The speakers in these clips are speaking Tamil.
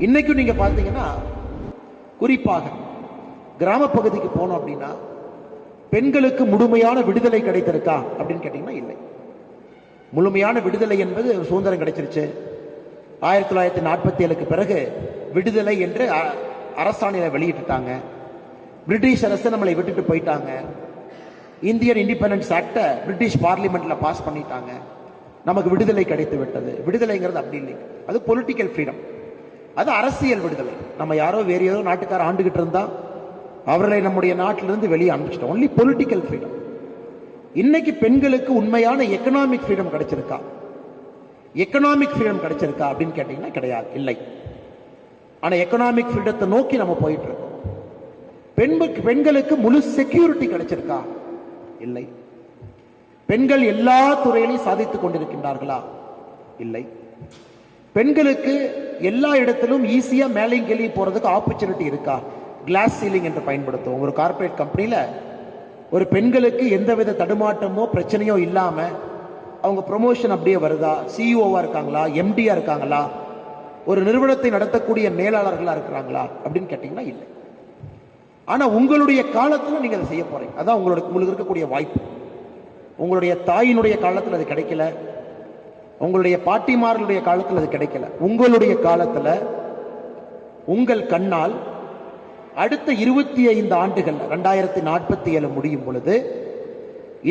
இன்னைக்கும் நீங்க பார்த்தீங்கன்னா குறிப்பாக கிராம பகுதிக்கு போனோம் அப்படின்னா பெண்களுக்கு முழுமையான விடுதலை கிடைத்திருக்கா அப்படின்னு கேட்டீங்கன்னா இல்லை. முழுமையான விடுதலை என்பது சுதந்திரம் கிடைச்சிருச்சு. 1947க்கு பிறகு விடுதலை என்று அரசாணையை வெளியிட்டுட்டாங்க. பிரிட்டிஷ் அரசு நம்மளை விட்டுட்டு போயிட்டாங்க. இந்தியன் இண்டிபெண்டன்ஸ் ஆக்டை பிரிட்டிஷ் பார்லிமெண்ட்ல பாஸ் பண்ணிட்டாங்க. நமக்கு விடுதலை கிடைத்து விட்டது. விடுதலைங்கிறது அப்படி இல்லை, அது பொலிட்டிக்கல் ஃப்ரீடம், அது அரசியல் விடுதலை. நம்ம யாரோ வேற ஏதோ நாட்டுக்கார ஆண்டுகிட்டு இருந்தா அவர்களை நம்முடைய நாட்டிலிருந்து வெளியே அனுப்பிச்சிட்டோம். Only political freedom. இன்னைக்கு பெண்களுக்கு உண்மையான எக்கனாமிக் ஃப்ரீடம் கிடைச்சிருக்கா? எக்கனாமிக் ஃப்ரீடம் கிடைச்சிருக்கா அப்படின்னு கேட்டீங்கன்னா கிடையாது, இல்லை. ஆனா எக்கனாமிக் ஃப்ரீடத்தை நோக்கி நம்ம போயிட்டு இருக்கோம். பெண்களுக்கு முழு செக்யூரிட்டி கிடைச்சிருக்கா? இல்லை. பெண்கள் எல்லா துறையிலையும் சாதித்துக் கொண்டிருக்கின்றார்களா? இல்லை. பெண்களுக்கு எல்லா இடத்திலும் ஈஸியா மேலையும் கீழே போறதுக்கு ஆப்பர்ச்சுனிட்டி இருக்கா? கிளாஸ் சீலிங் என்று பயன்படுத்துவோம். ஒரு கார்பரேட் கம்பெனியில ஒரு பெண்களுக்கு எந்தவித தடுமாற்றமோ பிரச்சனையோ இல்லாம அவங்க ப்ரொமோஷன் அப்படியே வருதா? சிஇஓவா இருக்காங்களா? எம்டியா இருக்காங்களா? ஒரு நிறுவனத்தை நடத்தக்கூடிய மேலாளர்களா இருக்கிறாங்களா அப்படின்னு கேட்டீங்கன்னா இல்லை. ஆனா உங்களுடைய காலத்துல நீங்க அதை செய்ய போறீங்க. அதான் உங்களுக்கு இருக்கக்கூடிய வாய்ப்பு. உங்களுடைய தாயினுடைய காலத்தில் அது கிடைக்கல, உங்களுடைய பாட்டிமார்களுடைய காலத்தில் அது கிடைக்கல. உங்களுடைய காலத்துல உங்கள் கண்ணால் அடுத்த 25 ஆண்டுகள் 2047 முடியும் பொழுது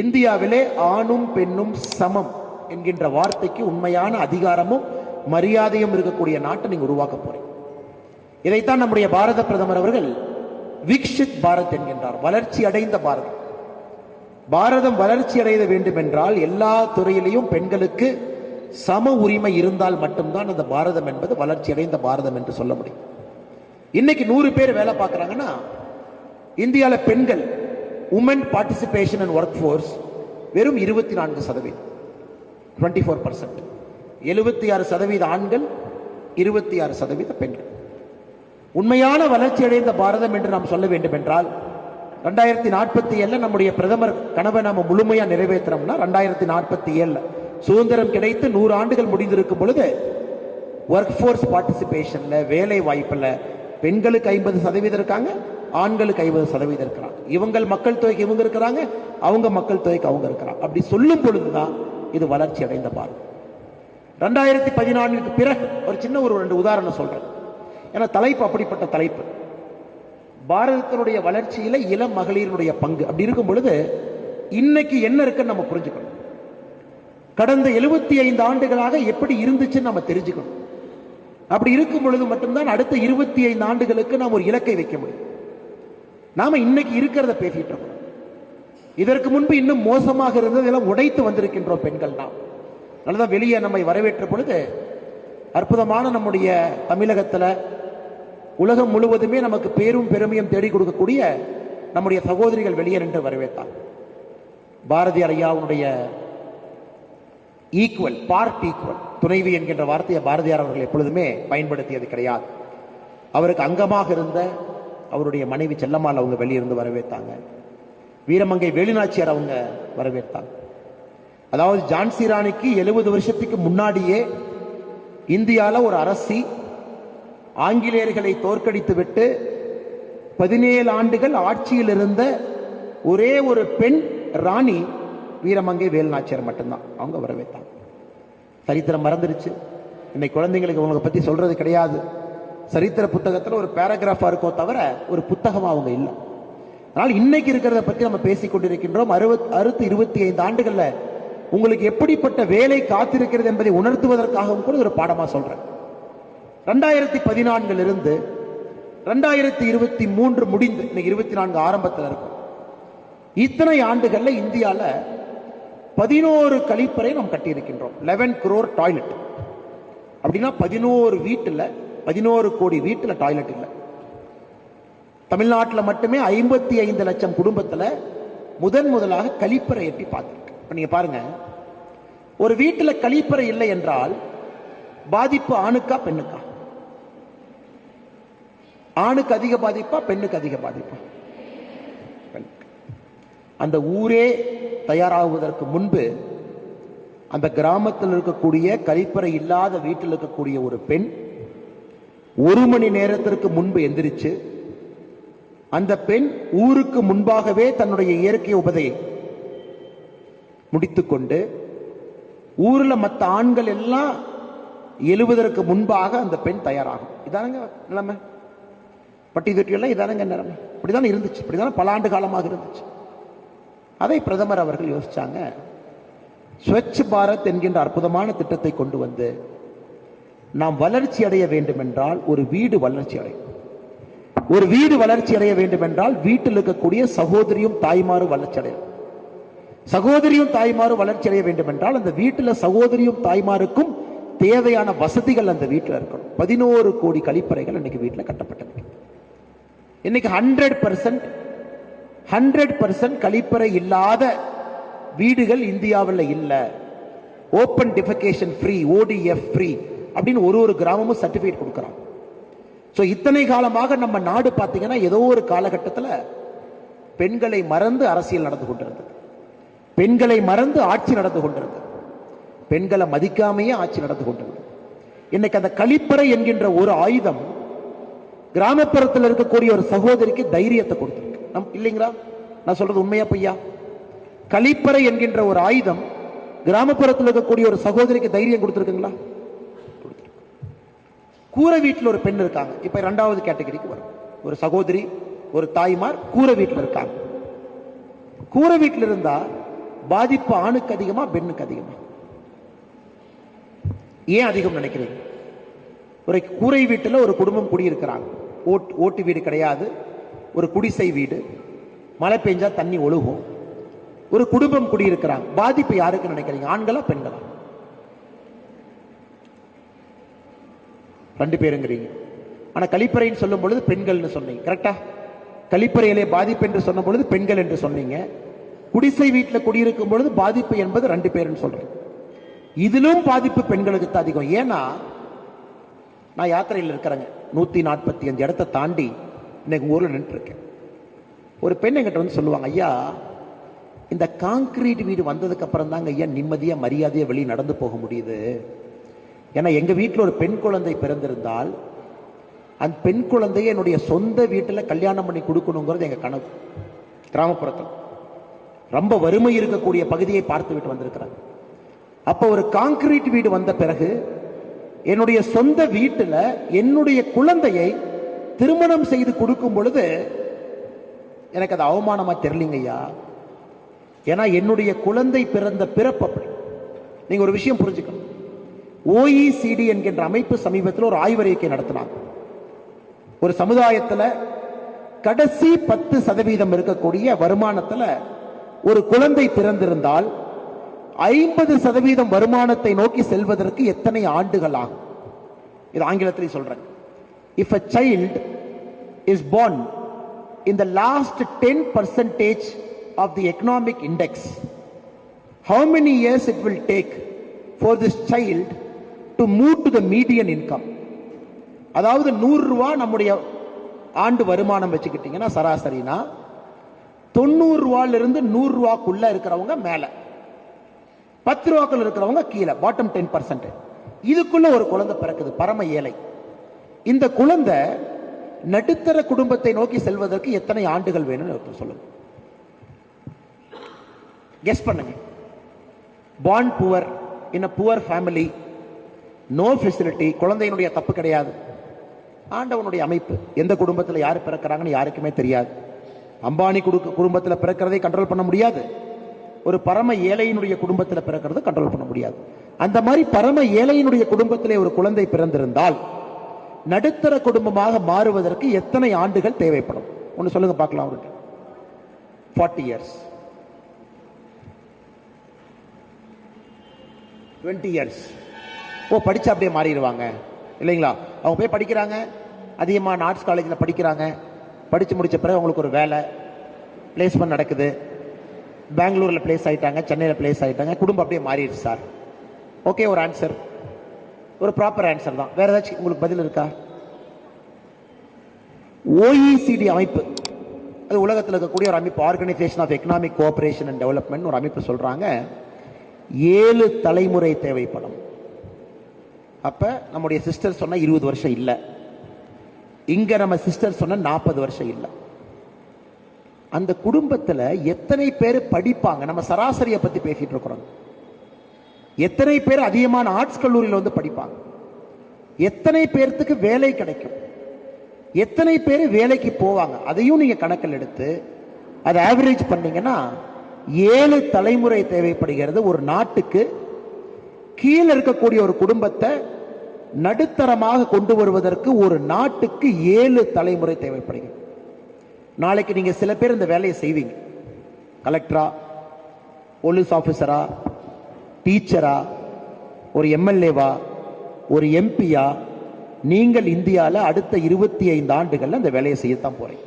இந்தியாவிலே ஆணும் பெண்ணும் சமம் என்கின்ற வார்த்தைக்கு உண்மையான அதிகாரமும் மரியாதையும் இருக்கக்கூடிய நாட்டை நீங்க உருவாக்க போறீங்க. இதைத்தான் நம்முடைய பாரத பிரதமர் அவர்கள் விக்ஷித் பாரத் என்கின்றார், வளர்ச்சி அடைந்த பாரதம். பாரதம் வளர்ச்சி அடைய வேண்டும் என்றால் எல்லா துறையிலையும் பெண்களுக்கு சம உரிமை இருந்தால் மட்டும்தான் அந்த பாரதம் என்பது வளர்ச்சி அடைந்த பாரதம் என்று சொல்ல முடியும். இன்னைக்கு 100 பேர் வேலை பார்க்கறாங்கன்னா இந்தியாவில் பெண்கள் women participation and work force வெறும் 24%, 24%. 76% ஆண்கள், 26% பெண்கள். உண்மையான வளர்ச்சி அடைந்த பாரதம் என்று நாம் சொல்ல வேண்டும் என்றால் 2047 நம்முடைய பிரதமர் கனவை நாம முழுமையா நிறைவேற்றோம்னா 2047 சுதந்திரம் கிடைத்து 100 ஆண்டுகள் முடிந்திருக்கும் பொழுது ஒர்க் ஃபோர்ஸ் பார்ட்டிசிபேஷன்ல, வேலை வாய்ப்புல பெண்களுக்கு 50% இருக்காங்க, ஆண்களுக்கு 50% இருக்கிறாங்க. இவங்கள் மக்கள் தொகைக்கு இவங்க இருக்கிறாங்க, அவங்க மக்கள் தொகைக்கு அவங்க இருக்கிறாங்க. அப்படி சொல்லும் பொழுதுதான் இது வளர்ச்சி அடைந்த பாரதம். 2014க்கு பிறகு ஒரு சின்ன ஒரு 2 உதாரணம் சொல்றேன். ஏன்னா தலைப்பு அப்படிப்பட்ட தலைப்பு. பாரதத்தினுடைய வளர்ச்சியில இளம் மகளிருடைய பங்கு அப்படி இருக்கும் பொழுது இன்னைக்கு என்ன இருக்குன்னு நம்ம புரிஞ்சுக்கணும். கடந்த 75 ஆண்டுகளாக எப்படி இருந்துச்சுன்னு நம்ம தெரிஞ்சுக்கணும். அப்படி இருக்கும் பொழுது மட்டும்தான் அடுத்த 25 ஆண்டுகளுக்கு நாம் ஒரு இலக்கை வைக்க முடியும். நாம இன்னைக்கு இருக்கிறத பேசிட்டு இருக்கோம். இதற்கு முன்பு இன்னும் மோசமாக இருந்தது எல்லாம் உடைத்து வந்திருக்கின்றோம் பெண்கள். நாம் நல்லதான் வெளியே நம்மை வரவேற்ற பொழுது அற்புதமான நம்முடைய தமிழகத்துல உலகம் முழுவதுமே நமக்கு பேரும் பெருமையும் தேடி கொடுக்கக்கூடிய நம்முடைய சகோதரிகள் வெளியே நின்று வரவேற்றார். பாரதியார் ஐயாவுடைய ஈக்குவல், பார்ட் ஈக்குவல், துணைவி என்கின்ற வார்த்தையை பாரதியார் அவர்கள் எப்பொழுதுமே பயன்படுத்தியது கிடையாது. அவருக்கு அங்கமாக இருந்த அவருடைய மனைவி செல்லம்மாள் அவங்க வெளியிருந்து வரவேற்றாங்க. வீரமங்கை வேலுநாச்சியார் அவங்க வரவேற்றாங்க. அதாவது ஜான்சி ராணிக்கு 70 வருஷத்துக்கு முன்னாடியே இந்தியாவில் ஒரு அரசி ஆங்கிலேயர்களை தோற்கடித்து விட்டு 17 ஆண்டுகள் ஆட்சியில் இருந்த ஒரே ஒரு பெண் ராணி வீரமங்கை வேலுநாச்சியார் மட்டும்தான். அவங்க வரவேற்றாங்க. சரித்திரம் மறந்துருச்சு. இன்னைக்கு குழந்தைங்களுக்கு அவங்களை பத்தி சொல்றது கிடையாது. சரித்திர புத்தகத்தில் ஒரு பேராகிராஃபா இருக்கோ தவிர ஒரு புத்தகமா அவங்க இல்லை. அதனால் இன்னைக்கு இருக்கிறத பத்தி நம்ம பேசிக் கொண்டிருக்கின்றோம். அடுத்த 25 ஆண்டுகள்ல உங்களுக்கு எப்படிப்பட்ட வேலை காத்திருக்கிறது என்பதை உணர்த்துவதற்காகவும் கூட ஒரு பாடமா சொல்றேன். 2014 இருந்து 2023 முடிந்து இன்னைக்கு 24 ஆரம்பத்தில் இருக்கும். இத்தனை ஆண்டுகள்ல இந்தியால 11 கழிப்பறை நாம் கட்டியிருக்கின்றோம். 11 crore டாய்லெட். அப்படின்னா 11 வீட்டுல 11 கோடி வீட்டுல டாய்லெட் இல்லை. தமிழ்நாட்டில் மட்டுமே 55 லட்சம் குடும்பத்துல முதலாக கழிப்பறை எட்டி பார்த்திருக்கு. நீங்க பாருங்க, ஒரு வீட்டுல கழிப்பறை இல்லை என்றால் பாதிப்பு ஆணுக்கா பெண்ணுக்கா? ஆணுக்கு அதிக பாதிப்பா பெண்ணுக்கு அதிக பாதிப்பா? அந்த ஊரே தயாராகுவதற்கு முன்பு அந்த கிராமத்தில் இருக்கக்கூடிய கழிப்பறை இல்லாத வீட்டில் இருக்கக்கூடிய ஒரு பெண் 1 மணி நேரத்திற்கு முன்பு எந்திரிச்சு அந்த பெண் ஊருக்கு முன்பாகவே தன்னுடைய இயற்கை உபதையை முடித்துக்கொண்டு ஊர்ல மற்ற ஆண்கள் எல்லாம் எழுவதற்கு முன்பாக அந்த பெண் தயாராகும். இதானங்க நிலைமை. பட்டி தொட்டியெல்லாம் இதானங்க நிலைமை. இப்படிதான் இருந்துச்சு. இப்படிதான் பல ஆண்டு காலமாக இருந்துச்சு. அதை பிரதமர் அவர்கள் யோசிச்சாங்க. ஸ்வச் பாரத் என்கின்ற அற்புதமான திட்டத்தை கொண்டு வந்து நாம் வளர்ச்சி அடைய வேண்டும் என்றால் ஒரு வீடு வளர்ச்சி அடையும். ஒரு வீடு வளர்ச்சி அடைய வேண்டும் என்றால் வீட்டில் இருக்கக்கூடிய சகோதரியும் தாய்மாரும் வளர்ச்சி அடையும். சகோதரியும் தாய்மாரும் வளர்ச்சி அடைய வேண்டும் என்றால் அந்த வீட்டில் சகோதரியும் தாய்மாருக்கும் தேவையான வசதிகள் அந்த வீட்டில் இருக்கணும். 11 கோடி கழிப்பறைகள் இன்னைக்கு வீட்டில் கட்டப்பட்டிருக்கு. இன்னைக்கு 100% கழிப்பறை இல்லாத வீடுகள் இந்தியாவில் இல்லை. ஓப்பன் டிஃபெகேஷன் ஃப்ரீ, ODF ஃப்ரீ அப்படின்னு ஒரு கிராமமும் சர்டிபிகேட் கொடுக்குறாங்க. ஸோ இத்தனை காலமாக நம்ம நாடு பார்த்தீங்கன்னா ஏதோ ஒரு காலகட்டத்தில் பெண்களை மறந்து அரசியல் நடந்து கொண்டிருந்தது. பெண்களை மறந்து ஆட்சி நடந்து கொண்டிருந்தது. பெண்களை மதிக்காமையே ஆட்சி நடந்து கொண்டிருந்தது. இன்னைக்கு அந்த கழிப்பறை என்கின்ற ஒரு ஆயுதம் கிராமப்புறத்தில் இருக்கக்கூடிய ஒரு சகோதரிக்கு தைரியத்தை கொடுத்திருக்கு. இல்லைங்களா? நான் சொல்றது உண்மையா பொய்யா? கழிப்பறை என்கின்ற ஒரு ஆயுதம் கிராமப்புறத்தில் இருக்கக்கூடிய ஒரு சகோதரிக்கு தைரியம் கொடுத்திருக்குங்களா? கூரை வீட்டில் ஒரு பெண் இருக்காங்க. இப்ப 2வது கேட்டகரிக்கு வரும். ஒரு சகோதரி, ஒரு தாய்மார் கூரை வீட்டில் இருக்காங்க. கூரை வீட்டில் இருந்தா பாதிப்பு ஆணுக்கு அதிகமா பெண்ணுக்கு அதிகமா? ஏன் அதிகம் நினைக்கிறீங்க? ஒரு கூரை வீட்டில் ஒரு குடும்பம் குடியிருக்கிறாங்க. ஓட்டு வீடு கிடையாது, ஒரு குடிசை வீடு. மழை பெஞ்சா தண்ணி ஒழுகும். ஒரு குடும்பம் குடியிருக்கிறாங்க. பாதிப்பு யாருக்கு நினைக்கிறீங்க? ஆண்களா பெண்களா? 2 பேருங்கிறீங்க. ஆனா கழிப்பறைன்னு சொல்லும் பொழுது பெண்கள்னு சொன்னீங்க. கரெக்டா? கழிப்பறையிலே பாதிப்பு என்று சொன்ன பொழுது பெண்கள் என்று சொன்னீங்க. குடிசை வீட்டில் குடியிருக்கும் பொழுது பாதிப்பு என்பது 2 பேருன்னு சொல்றேன். இதிலும் பாதிப்பு பெண்களுக்கு தான் அதிகம். ஏன்னா நான் யாத்திரையில் இருக்கிறேங்க. 145 இடத்தை தாண்டி இன்னைக்கு ஊர்ல நின்று இருக்கேன். ஒரு பெண் என்கிட்ட வந்து சொல்லுவாங்க, ஐயா இந்த கான்கிரீட் வீடு வந்ததுக்கு அப்புறம் தாங்க ஐயா நிம்மதியா மரியாதையா வெளியே நடந்து போக முடியுது. ஏன்னா எங்க வீட்டில் ஒரு பெண் குழந்தை பிறந்திருந்தால் அந்த பெண் குழந்தையை என்னுடைய சொந்த வீட்டில் கல்யாணம் பண்ணி கொடுக்கணுங்கிறது எங்க கனவு. கிராமப்புறத்தில் ரொம்ப வறுமை இருக்கக்கூடிய பகுதியை பார்த்து விட்டு வந்திருக்கிறாங்க. அப்ப ஒரு கான்கிரீட் வீடு வந்த பிறகு என்னுடைய சொந்த வீட்டில் என்னுடைய குழந்தையை திருமணம் செய்து கொடுக்கும் பொழுது எனக்கு அது அவமானமா தெரியலீங்க ஐயா. ஏன்னா என்னுடைய குழந்தை பிறந்த பிறப்பு அப்படி. நீங்க ஒரு விஷயம் புரிஞ்சுக்கணும். OECD என்கின்ற அமைப்பு சமீபத்தில் ஒரு ஆய்வறிக்கை நடத்தினாங்க. ஒரு சமுதாயத்தில் கடைசி 10% இருக்கக்கூடிய வருமானத்தில் ஒரு குழந்தை பிறந்திருந்தால் 50% வருமானத்தை நோக்கி செல்வதற்கு எத்தனை ஆண்டுகள் ஆகும்? இது ஆங்கிலத்தில் சொல்றேன். If a child is born in the last 10% of the economic index, how many years it will take for this child to move to the median income? அதாவது 100 ரூபாய் நம்முடைய ஆண்டு வருமானம் வச்சுக்கிட்டீங்கன்னா சராசரினா 90 ரூபாயிலிருந்து 100 ரூபாய்க்குள்ள இருக்கிறவங்க மேல, 10 ரூபாய்க்குள்ள இருக்கிறவங்க கீழே, பாட்டம் 10%. இதுக்குள்ள ஒரு குழந்தை பிறக்குது, பரம ஏழை. இந்த குழந்தை நடுத்தர குடும்பத்தை நோக்கி செல்வதற்கு எத்தனை ஆண்டுகள் வேணும்னு சொல்லுங்க. கெஸ் பண்ணுங்க. born poor in a poor family, no facility. குழந்தையினுடைய தப்பு கிடையாது, ஆண்டவனுடைய அமைப்பு. எந்த குடும்பத்தில் யார் பிறக்கிறாங்கன்னு யாருக்குமே தெரியாது. அம்பானி குடும்பத்தில் பிறக்கிறதை கண்ட்ரோல் பண்ண முடியாது. ஒரு பரம ஏழையினுடைய குடும்பத்தில் பிறக்கிறது கண்ட்ரோல் பண்ண முடியாது. அந்த மாதிரி பரம ஏழையினுடைய குடும்பத்திலே ஒரு குழந்தை பிறந்திருந்தால் நடுத்தர குடும்பமாக மாறுவதற்கு எத்தனை ஆண்டுகள் தேவைப்படும்? ஒன்று சொல்லுங்க பார்க்கலாம். அவருக்கு 40 years, 20 years. ஓ, படிச்சு அப்படியே மாறிடுவாங்க இல்லைங்களா? அவங்க போய் படிக்கிறாங்க, அதிகமாக ஆர்ட்ஸ் காலேஜில் படிக்கிறாங்க. படித்து முடித்த பிறகு அவங்களுக்கு ஒரு வேலை, பிளேஸ்மெண்ட் நடக்குது. பெங்களூரில் பிளேஸ் ஆகிட்டாங்க, சென்னையில் பிளேஸ் ஆகிட்டாங்க, குடும்பம் அப்படியே மாறிடுச்சு சார். ஓகே, ஒரு ஆன்சர், ஒரு ப்ராப்பர் ஆன்சர் தான். வேற ஏதாச்சும் உங்களுக்கு பதில் இருக்கா? OECD அமைப்பு, அது உலகத்தில் இருக்கக்கூடிய ஒரு அமைப்பு, organisation of economic cooperation and development ஒரு அமைப்பு சொல்றாங்க 7 தலைமுறை தேவைப்படும். அப்ப நம்முடைய சிஸ்டர் சொன்ன 20 வருஷம் இல்லை, இங்க நம்ம சிஸ்டர் சொன்ன 40 வருஷம் இல்லை. அந்த குடும்பத்துல எத்தனை பேர் படிப்பாங்க? நம்ம சராசரியை பத்தி பேசிட்டு இருக்கிறோம். எத்தனை பேர் அதிகமான ஆர்ட்ஸ் கல்லூரியில் வந்து படிப்பாங்க? எத்தனை பேர்த்துக்கு வேலை கிடைக்கும்? எத்தனை பேர் வேலைக்கு போவாங்க? அதையும் நீங்க கணக்கில் எடுத்து அதை ஆவரேஜ் பண்ணீங்கன்னா 7 தலைமுறை தேவைப்படுகிறது ஒரு நாட்டுக்கு. கீழே இருக்கக்கூடிய ஒரு குடும்பத்தை நடுத்தரமாக கொண்டு வருவதற்கு ஒரு நாட்டுக்கு 7 தலைமுறை தேவைப்படுகிறது. நாளைக்கு நீங்க சில பேர் இந்த வேலையை செய்வீங்க. கலெக்டரா, போலீஸ் ஆபீசரா, டீச்சரா, ஒரு எம்எல்ஏவா, ஒரு எம்பியா, நீங்கள் இந்தியாவில் அடுத்த 25 ஆண்டுகள்ல அந்த வேலையை செய்யத்தான் போறீங்க.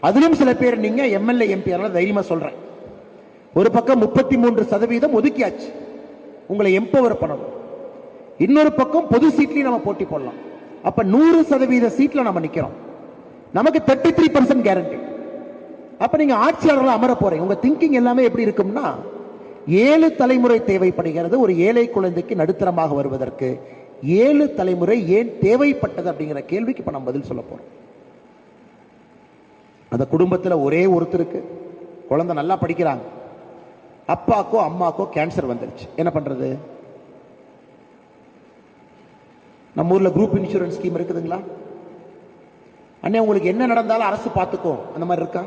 அதிலும் சில பேர் நீங்க எம்எல்ஏ எம்பி தைரியமா சொல்றேன். ஒரு பக்கம் 33% ஒதுக்கியாச்சு, உங்களை எம்பவர் பண்ணணும். இன்னொரு பக்கம் பொது சீட்லயும் நம்ம போட்டி போடலாம். அப்ப 100% சீட்ல நம்ம நிக்கிறோம். நமக்கு 33% கேரண்டி. அப்ப நீங்க ஆட்சியாளர்கள் அமர போறீங்க. உங்க திங்கிங் எல்லாமே எப்படி இருக்கும்னா 7 தலைமுறை தேவைப்படுகிறது ஒரு ஏழை குழந்தைக்கு நடுத்தரமாக வருவதற்கு. 7 தலைமுறை ஏன் தேவைப்பட்டது அப்படிங்கிற கேள்விக்கு இப்ப நம்ம பதில் சொல்ல போறோம். அந்த குடும்பத்தில் ஒரே ஒருத்தருக்கு குழந்தை நல்லா படிக்கிறாங்க, அப்பாக்கோ அம்மாக்கோ கேன்சர் வந்துருச்சு. என்ன பண்றது? நம்ம ஊர்ல குரூப் இன்சூரன்ஸ் ஸ்கீம் இருக்குதுங்களா? அண்ணே உங்களுக்கு என்ன நடந்தாலும் அரசு பார்த்துக்கோ அந்த மாதிரி இருக்கா?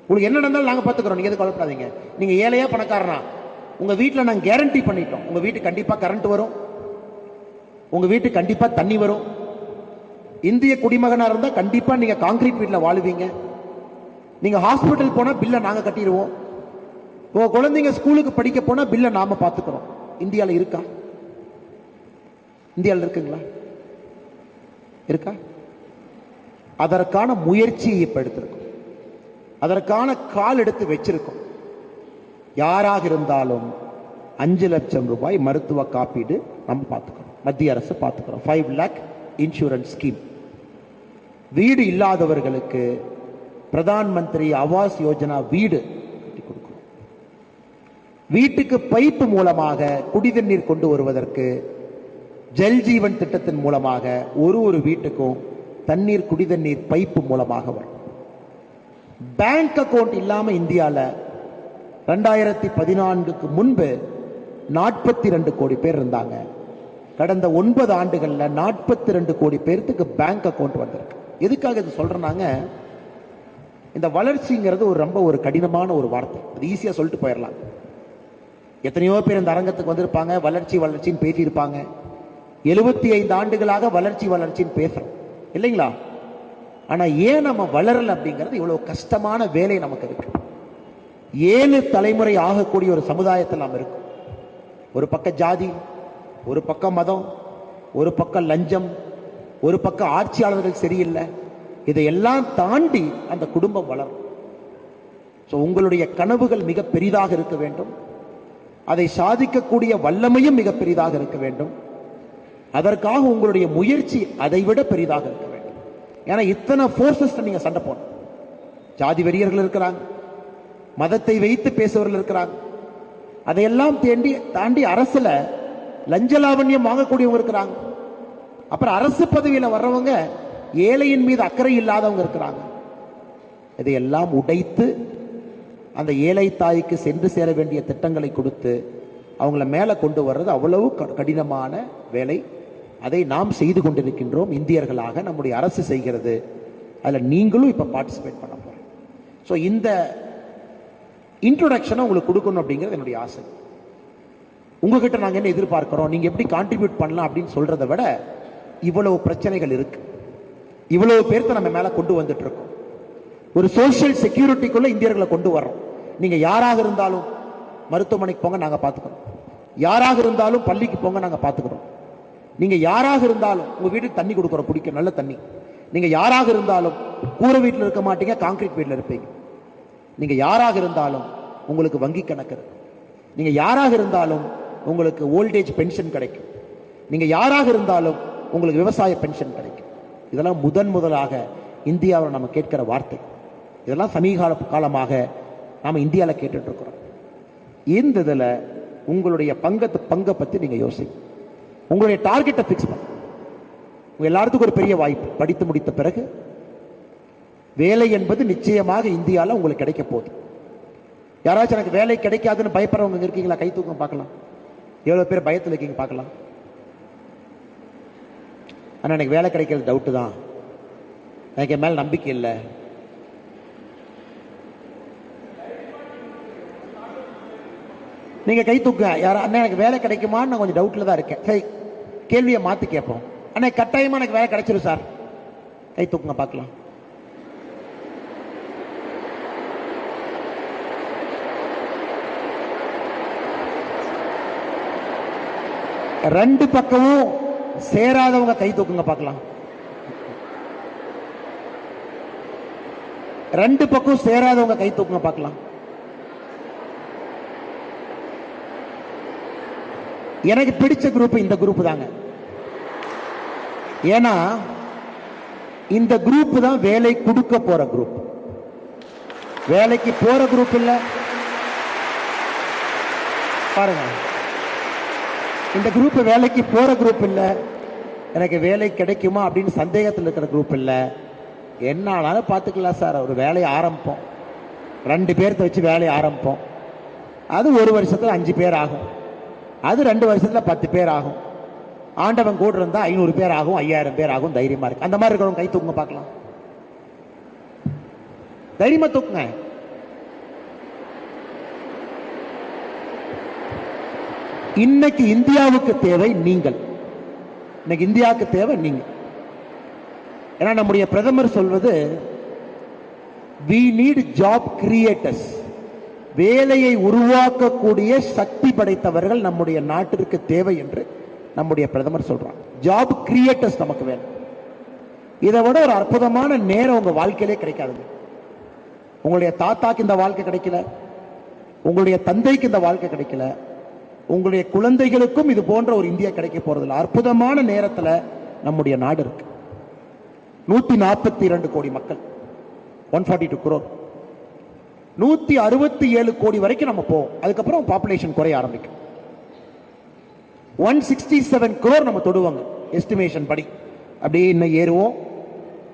உங்களுக்கு என்ன நடந்தாலும் நாங்க பார்த்துக்கிறோம், நீங்க எதுவும் கவலைப்படாதீங்க. நீங்க ஏழையா பணக்காரனா, உங்க வீட்டில் நாங்கள் கேரண்டி பண்ணிட்டோம். உங்க வீட்டுக்கு கண்டிப்பா கரண்ட் வரும், உங்க வீட்டுக்கு கண்டிப்பா தண்ணி வரும். இந்திய குடிமகனா இருந்தா கண்டிப்பா நீங்க கான்கிரீட் வீட்டில் வாழுவீங்க. நீங்க ஹாஸ்பிட்டல் போனா பில்லை நாங்க கட்டிடுவோம். உங்க குழந்தைங்க ஸ்கூலுக்கு படிக்க போனா பில்லை நாம பார்த்துக்கிறோம். இந்தியாவில் இருக்கா? இந்தியாவில் இருக்குங்களா? இருக்கா? அதற்கான முயற்சியை இப்ப எடுத்திருக்கோம், அதற்கான கால் எடுத்து வச்சிருக்கோம். யாராக இருந்தாலும் 5 லட்சம் ரூபாய் மருத்துவ காப்பீடு நம்ம பார்த்துக்கிறோம், மத்திய அரசு பார்த்துக்கிறோம். 5 lakh இன்சூரன்ஸ் ஸ்கீம். வீடு இல்லாதவர்களுக்கு பிரதான் மந்திரி ஆவாஸ் யோஜனா வீடு கட்டி கொடுக்கிறோம். வீட்டுக்கு பைப்பு மூலமாக குடிதண்ணீர் கொண்டு வருவதற்கு ஜல் ஜீவன் திட்டத்தின் மூலமாக ஒரு வீட்டுக்கும் தண்ணீர் குடிதண்ணீர் பைப்பு மூலமாக வரும். பேங்க் அக்கவுண்ட் இல்லாம இந்தியாவில் 2014க்கு முன்பு 42 கோடி பேர் இருந்தாங்க. கடந்த 9 ஆண்டுகள்ல 42 கோடி பேருக்கு பேங்க் அக்கவுண்ட் வந்திருக்கு. எதுக்காக இது சொல்றாங்க? இந்த வளர்ச்சிங்கிறது ரொம்ப ஒரு கடினமான ஒரு வார்த்தை. அது ஈஸியா சொல்லிட்டு போயிடலாம். எத்தனையோ பேர் இந்த அரங்கத்துக்கு வந்திருப்பாங்க, வளர்ச்சி வளர்ச்சின்னு பேசியிருப்பாங்க. 75 ஆண்டுகளாக வளர்ச்சி வளர்ச்சின்னு பேசுறோம் இல்லைங்களா? ஆனா ஏன் நம்ம வளரல அப்படிங்கிறது இவ்வளவு கஷ்டமான வேலை நமக்கு இருக்கு. 7 தலைமுறை ஆகக்கூடிய ஒரு சமுதாயத்தில் நாம் இருக்கும். ஒரு பக்கம் ஜாதி, ஒரு பக்கம் மதம், ஒரு பக்கம் லஞ்சம், ஒரு பக்கம் ஆட்சியாளர்கள் சரியில்லை. இதையெல்லாம் தாண்டி அந்த குடும்பம் வளரும். உங்களுடைய கனவுகள் மிக பெரிதாக இருக்க வேண்டும், அதை சாதிக்கக்கூடிய வல்லமையும் மிக பெரிதாக இருக்க வேண்டும். அதற்காக உங்களுடைய முயற்சி அதைவிட பெரிதாக இருக்க வேண்டும். ஏன்னா இத்தனை போர்சஸ் நீங்க சண்டை போடணும். ஜாதி வெறியர்கள் இருக்கிறாங்க, மதத்தை வைத்து பேசுவர்கள் இருக்கிறாங்க, அதையெல்லாம் தாண்டி அரசுல லஞ்ச லாவண்யம் வாங்கக்கூடியவங்க இருக்கிறாங்க. அப்புறம் அரசு பதவியில வர்றவங்க ஏழையின் மீது அக்கறை இல்லாதவங்க இருக்கிறாங்க. இதையெல்லாம் உடைத்து அந்த ஏழை தாய்க்கு சென்று சேர வேண்டிய திட்டங்களை கொடுத்து அவங்கள மேல கொண்டு வர்றது அவ்வளவு கடினமான வேலை. அதை நாம் செய்து கொண்டிருக்கின்றோம். இந்தியர்களாக நம்முடைய அரசு செய்கிறது. அதுல நீங்களும் இப்ப பார்ட்டிசிபேட் பண்ண போறோம். ஸோ இந்த இன்ட்ரோடக்ஷனை உங்களுக்கு கொடுக்கணும் அப்படிங்கிறது என்னுடைய ஆசை. உங்ககிட்ட நாங்க என்ன எதிர்பார்க்கிறோம், நீங்க எப்படி கான்ட்ரிபியூட் பண்ணலாம் அப்படின்னு சொல்றதை விட இவ்வளவு பிரச்சனைகள் இருக்கு, இவ்வளவு பேர்த்த நம்ம மேல கொண்டு வந்துட்டு இருக்கோம். ஒரு சோசியல் செக்யூரிட்டிக்குள்ள இந்தியர்களை கொண்டு வர்றோம். நீங்க யாராக இருந்தாலும் மருத்துவமனைக்கு போங்க, நாங்க பாத்துக்கிறோம். யாராக இருந்தாலும் பள்ளிக்கு போங்க, நாங்க பாத்துக்கிறோம். நீங்க யாராக இருந்தாலும் உங்க வீட்டுக்கு தண்ணி கொடுக்குறோம், குடிக்க நல்ல தண்ணி. நீங்க யாராக இருந்தாலும் கூரை வீட்டில் இருக்க மாட்டீங்க, கான்கிரீட் வீட்டில் இருப்பீங்க. நீங்க யாராக இருந்தாலும் உங்களுக்கு வங்கி கணக்கு இருக்கு. நீங்க யாராக இருந்தாலும் உங்களுக்கு ஓல்டேஜ் பென்ஷன் கிடைக்கும். நீங்க யாராக இருந்தாலும் உங்களுக்கு விவசாய பென்ஷன் கிடைக்கும். இதெல்லாம் முதலாக இந்தியாவில் நம்ம கேட்கிற வார்த்தை. இதெல்லாம் சமீப காலமாக நாம இந்தியாவில் கேட்டுட்டு இருக்கிறோம். இந்த இதில் உங்களுடைய பங்கை பற்றி நீங்க யோசிங்க. உங்களுடைய டார்கெட்டை ஃபிக்ஸ் பண்ண. எல்லாத்துக்கும் ஒரு பெரிய வாய்ப்பு. படித்து முடித்த பிறகு வேலை என்பது நிச்சயமாக இந்தியாவில் உங்களுக்கு கிடைக்க போகுது. யாராச்சும் எனக்கு வேலை கிடைக்காதுன்னு பயப்படுறவங்க இருக்கீங்களா? கை தூக்கம் பார்க்கலாம். எவ்வளவு பேர் பயத்தில் இருக்கீங்க பார்க்கலாம். ஆனால் எனக்கு வேலை கிடைக்கிறது டவுட்டு தான், எனக்கு என் மேல நம்பிக்கை இல்லை. நீங்க கை தூக்க யாரா அண்ணா எனக்கு வேலை கிடைக்குமான்னு நான் கொஞ்சம் டவுட்ல தான் இருக்கேன். சரி, கேள்வியை மாத்தி கேட்போம். அண்ணா கட்டாயமா எனக்கு வேலை கிடைச்சிரும் சார். கை தூக்குங்க பார்க்கலாம். ரெண்டு பக்கமும் சேராதவங்க கை தூக்குங்க பார்க்கலாம். ரெண்டு பக்கம் சேராதவங்க கை தூக்குங்க பார்க்கலாம். எனக்கு பிடிச்ச குரூப் இந்த குரூப் தாங்க. ஏன்னா இந்த குரூப் தான் வேலை கொடுக்க போற குரூப். வேலைக்கு போற குரூப் இல்ல. பாருங்க, இந்த குரூப் வேலைக்கு போற குரூப் இல்ல. எனக்கு வேலை கிடைக்குமா அப்படின்னு சந்தேகத்தில் இருக்கிற குரூப் இல்ல. என்ன ஆனாலும் பார்த்துக்கலாம் சார், ஒரு வேலையை ஆரம்பிப்போம், 2 பேர்த்த வச்சு வேலையை ஆரம்பிப்போம். அது 1 வருஷத்துல 5 பேர் ஆகும், அது 2 வருஷத்துல 10 பேர் ஆகும். ஆண்டவன் கூட இருந்தா 500 பேர் ஆகும், 5000 பேர் ஆகும். தைரியமா இருக்கு. அந்த மாதிரி இருக்கிறவங்க கை தூக்குங்க பார்க்கலாம். தைரியமா தூக்குங்க. இன்னைக்கு இந்தியாவுக்கு தேவை நீங்கள். இன்னைக்கு இந்தியாவுக்கு தேவை நீங்க. ஏன்னா நம்முடைய பிரதமர் சொல்வது we need job creators. வேலையை உருவாக்கக்கூடிய சக்தி படைத்தவர்கள் நம்முடைய நாட்டிற்கு தேவை என்று நம்முடைய பிரதமர் சொல்றாங்க. ஜாப் கிரியேட்டர்ஸ் நமக்கு வேணும். இதை விட ஒரு அற்புதமான நேரம் உங்க வாழ்க்கையிலே கிடைக்காதுங்க. உங்களுடைய தாத்தாக்கு இந்த வாழ்க்கை கிடைக்கல, உங்களுடைய தந்தைக்கு இந்த வாழ்க்கை கிடைக்கல, உங்களுடைய குழந்தைகளுக்கும் இது போன்ற ஒரு இந்தியா கிடைக்க போறதில்லை. அற்புதமான நேரத்துல நம்முடைய நாடு இருக்கு. 142 கோடி மக்கள், 142 crore, 167 கோடி வரைக்கும் நம்ம போவோம். அதுக்கப்புறம் பாப்புலேஷன் குறைய ஆரம்பிக்கும். 167 crore நம்ம தொடுவாங்க எஸ்டிமேஷன் படி. அப்படியே இன்னும் ஏறுவோம்,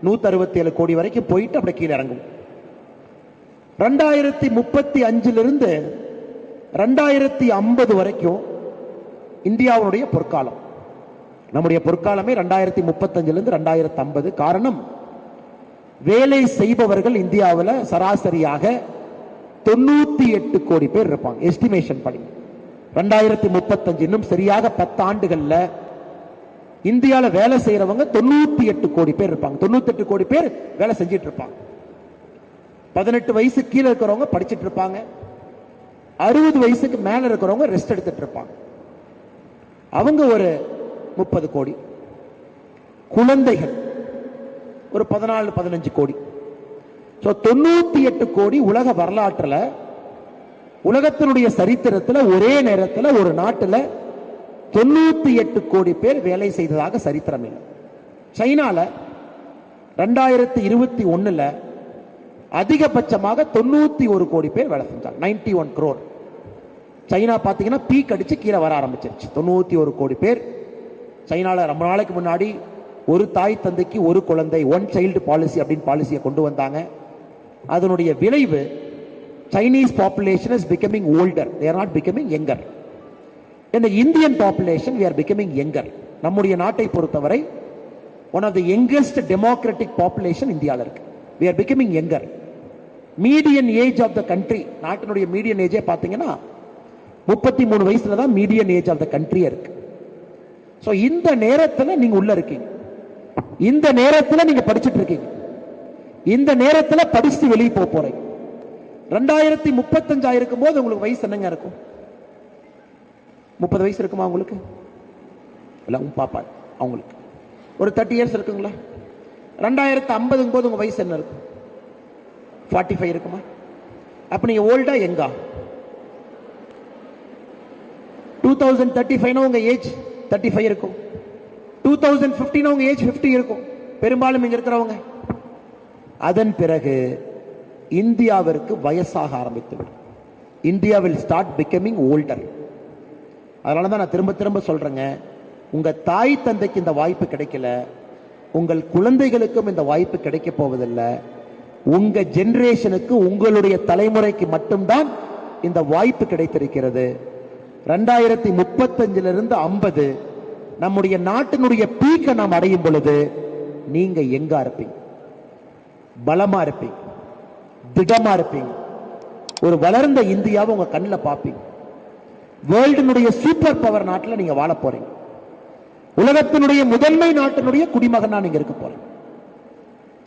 167 கோடி வரைக்கும் போயிட்டு அப்படியே கீழே இறங்கும். 2035 2050 வரைக்கும் இந்தியாவுடைய பொற்காலம். நம்முடைய பொற்காலமே 2035 2050. காரணம், வேலை செய்பவர்கள் இந்தியாவில் சராசரியாக 98 கோடி பேர் இருப்பாங்க எஸ்டிமேஷன் படி. 2035 இன்னும் சரியாக 10 ஆண்டுகள்ல இந்தியாவில் வேலை செய்யறவங்க 98 கோடி பேர் இருப்பாங்க. 98 கோடி பேர் வேலை செஞ்சிட்டு இருப்பாங்க. 18 வயசு கீழே இருக்கிறவங்க படிச்சுட்டு இருப்பாங்க. 60 வயசுக்கு மேல இருக்கிறவங்க ரெஸ்ட் எடுத்துட்டு இருப்பாங்க. அவங்க ஒரு 30 கோடி. குழந்தைகள் ஒரு 14-15 கோடி. 98 கோடி. உலக வரலாற்றில், உலகத்தினுடைய சரித்திரத்தில் ஒரே நேரத்தில் ஒரு நாட்டில் 98 கோடி பேர் வேலை செய்ததாக சரித்திரம் இல்லை. சைனால 2021 அதிகபட்சமாக 91 கோடி பேர் வேலை செஞ்சாங்க. 91 crore. சைனா பார்த்தீங்கன்னா பீக் அடிச்சு கீழே வர ஆரம்பிச்சிருச்சு. 91 கோடி பேர் சைனால. ரொம்ப நாளைக்கு முன்னாடி ஒரு தாய் தந்தைக்கு ஒரு குழந்தை, 1 child பாலிசி அப்படின்னு பாலிசியை கொண்டு வந்தாங்க. அதனுடைய விளைவு Chinese population is becoming older. They are not becoming younger. In the Indian population, we are becoming younger. நம்முடைய நாட்டை பொறுத்தவரை one of the youngest democratic population இந்தியாவில் இருக்கு. We are becoming younger. Median age of the country, நாட்டினுடைய மீடியன் ஏஜே பார்த்தீங்கன்னா 33 வயசுல தான் median age of the country இருக்கு. ஸோ இந்த நேரத்தில் நீங்க உள்ள இருக்கீங்க, இந்த நேரத்தில் நீங்க படிச்சுட்டு இருக்கீங்க, இந்த நேரத்தில் படிச்சுட்டு வெளியே போக போறீங்க. 2035 இருக்கும் போது உங்களுக்கு வயசு என்னங்க இருக்கும்? 30 வயசு இருக்குமா உங்களுக்கு? இல்ல உங்க பாப்பா அவங்களுக்கு ஒரு 30 இயர்ஸ் இருக்குங்களா? 2050 போது உங்க வயசு என்ன இருக்கும்? 45 இருக்குமா? அப்ப நீங்க ஓல்டா எங்கா? 2035 உங்க ஏஜ் 35 இருக்கும். 2015 உங்க ஏஜ் 50 இருக்கும் பெரும்பாலும் இங்க இருக்கிறவங்க. அதன் பிறகு இந்தியாவிற்கு வயசாக ஆரம்பித்துவிடும். India will start becoming older. அதனால தான் நான் திரும்ப திரும்ப சொல்றேங்க, உங்க தாய் தந்தைக்கு இந்த வாய்ப்பு கிடைக்கல, உங்கள் குழந்தைகளுக்கும் இந்த வாய்ப்பு கிடைக்க போவதில்லை. உங்க ஜெனரேஷனுக்கு, உங்களுடைய தலைமுறைக்கு மட்டும்தான் இந்த வாய்ப்பு கிடைத்திருக்கிறது. 2035 50 நம்முடைய நாட்டினுடைய பீக்கை நாம் அடையும் பொழுது நீங்க எங்க இருப்பீங்க? பலமா இருப்பீங்க, திடமா இருப்பீங்க, ஒரு வளர்ந்த இந்தியாவை உங்க கண்ணில் பார்ப்பீங்க. வேர்ல்டினுடைய சூப்பர் பவர் நாட்டில் நீங்க வாழ போறீங்க. உலகத்தினுடைய முதன்மை நாட்டினுடைய குடிமகனா நீங்க இருக்க போறீங்க.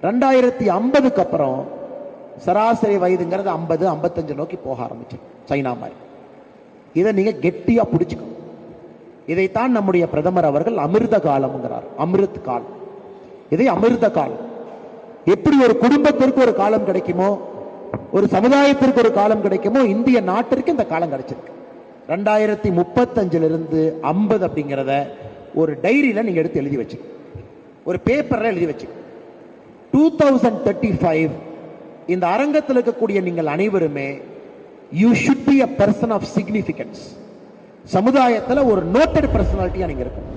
2050க்கு அப்புறம் சராசரி வயதுங்கிறது 50 55 நோக்கி போக ஆரம்பிச்சு சைனா மாதிரி. இதை நீங்க கெட்டியா பிடிச்சுக்கணும். இதைத்தான் நம்முடைய பிரதமர் அவர்கள் அமிர்த காலம்ங்கிறார். அமிர்த் காலம், இதை அமிர்த காலம். எப்படி ஒரு குடும்பத்திற்கு ஒரு காலம் கிடைக்குமோ, ஒரு சமுதாயத்திற்கு ஒரு காலம் கிடைக்குமோ, இந்திய நாட்டிற்கு இந்த காலம் கிடைச்சிருக்கு. 2035 50 அப்படிங்கிறத ஒரு டைரியில நீங்க எடுத்து எழுதி வச்சு, ஒரு பேப்பர்ல எழுதி வச்சு, 2035 இந்த அரங்கத்தில் இருக்கக்கூடிய நீங்கள் அனைவருமே you should be a person of significance. சமுதாயத்தில் ஒரு நோட்டட் பர்சனாலிட்டியா நீங்க இருக்கணும்.